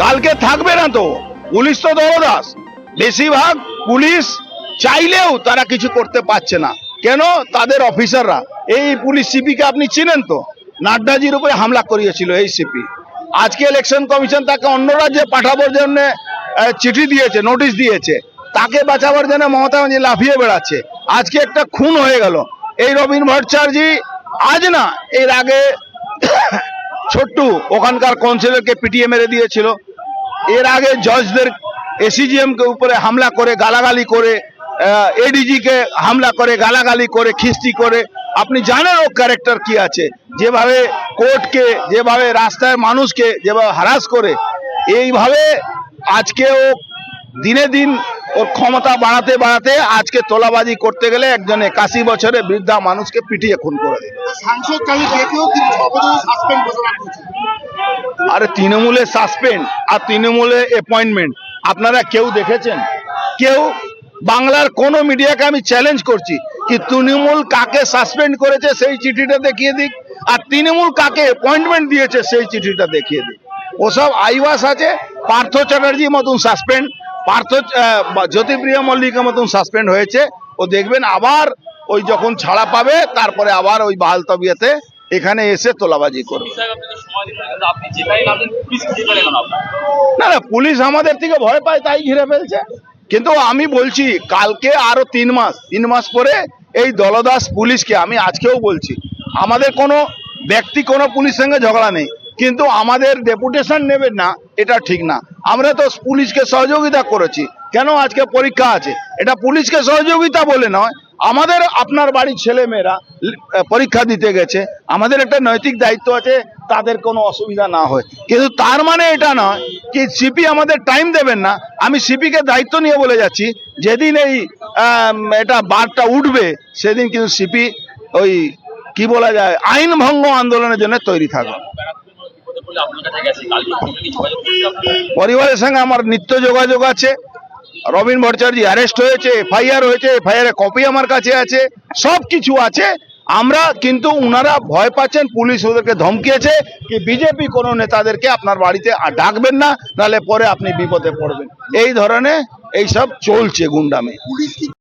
কালকে থাকবে না তো, পুলিশ তো দলদাস। বেশিরভাগ পুলিশ চাইলেও তারা কিছু করতে পারছে না। কেন? তাদের অফিসাররা। এই পুলিশ সিপিকে আপনি চিনেন তো, নাড্ডাজির উপরে হামলা করিয়েছিল এই সিপি। আজকে ইলেকশন কমিশন তাকে অন্য রাজ্যে পাঠাবার জন্য চিঠি দিয়েছে, নোটিশ দিয়েছে। তাকে বাঁচাবার জন্য মমতা ব্যানার্জি লাফিয়ে বেড়াচ্ছে। আজকে একটা খুন হয়ে গেল। এই রবীন ভট্টাচার্য আজ না, এর আগে ছোট্টু ওখানকার কাউন্সিলরকে পিটিয়ে মেরে দিয়েছিল। এর আগে জজদের এসিজিএম কে উপরে হামলা করে, গালাগালি করে, এডিজি কে হামলা করে, গালাগালি করে, খিস্তি করে। আপনি জানেন ও ক্যারেক্টার কি আছে, যেভাবে কোর্টকে, যেভাবে রাস্তায় মানুষকে যেভাবে হারাস করে। এইভাবে আজকে ও দিনে দিন ওর ক্ষমতা বাড়াতে বাড়াতে আজকে তোলাবাজি করতে গেলে একজন 81 বছরের বৃদ্ধা মানুষকে পিটিয়ে খুন করে দিল। আরে তৃণমূলের সাসপেন্ড আর তৃণমূলের অ্যাপয়েন্টমেন্ট আপনারা কেউ দেখেছেন? কেউ? বাংলার কোন মিডিয়াকে আমি চ্যালেঞ্জ করছি কি তৃণমূল কাকে সাসপেন্ড করেছে সেই চিঠিটা দেখিয়ে দিক, আর তৃণমূল কাকে অ্যাপয়েন্টমেন্ট দিয়েছে সেই চিঠিটা দেখিয়ে দিক। ওসব আইওয়াস আছে। পার্থ চ্যাটার্জির মতন সাসপেন্ড, জ্যোতিপ্রিয়া মল্লিকের মতন সাসপেন্ড হয়েছে। ও দেখবেন আবার ওই যখন ছাড়া পাবে তারপরে আবার ওই বাহাল তবিয়তে এখানে এসে তোলাবাজি করবে। না না, পুলিশ আমাদের থেকে ভয় পায় তাই ঘিরে ফেলছে। কিন্তু আমি বলছি কালকে আরো 3 মাস পরে এই দলদাস পুলিশকে, আমি আজকেও বলছি, আমাদের কোনো ব্যক্তি কোনো পুলিশ সঙ্গে ঝগড়া নেই, কিন্তু আমাদের ডেপুটেশন নেবেন না এটা ঠিক না। আমরা তো পুলিশকে সহযোগিতা করেছি। কেন? আজকে পরীক্ষা আছে, এটা পুলিশকে সহযোগিতা বলে নয়। আমাদের আপনার বাড়ির ছেলে মেয়েরা পরীক্ষা দিতে গেছে, আমাদের একটা নৈতিক দায়িত্ব আছে তাদের কোনো অসুবিধা না হয়। কিন্তু তার মানে এটা নয় কি সিপি আমাদের টাইম দেবেন না। আমি সিপিকে দায়িত্ব নিয়ে বলে যাচ্ছি, যেদিন এই এটা বারটা উঠবে সেদিন কিন্তু সিপি ওই কি বলা যায় আইন ভঙ্গ আন্দোলনের জন্য তৈরি থাকবে। পরিবারের সঙ্গে আমার নিত্য যোগাযোগ আছে। রবীন ভট্টাচার্য অ্যারেস্ট হয়েছে, এফআইআর হয়েছে, এফআইআর এর কপি আমার কাছে আছে, সব কিছু আছে। আমরা কিন্তু উনারা ভয় পাচ্ছেন, পুলিশ ওদেরকে ধমকিয়েছে কি বিজেপি কোনো নেতাদেরকে আপনার বাড়িতে ডাকবেন না, নাহলে পরে আপনি বিপদে পড়বেন। এই ধরনের এইসব চলছে গুন্ডামি।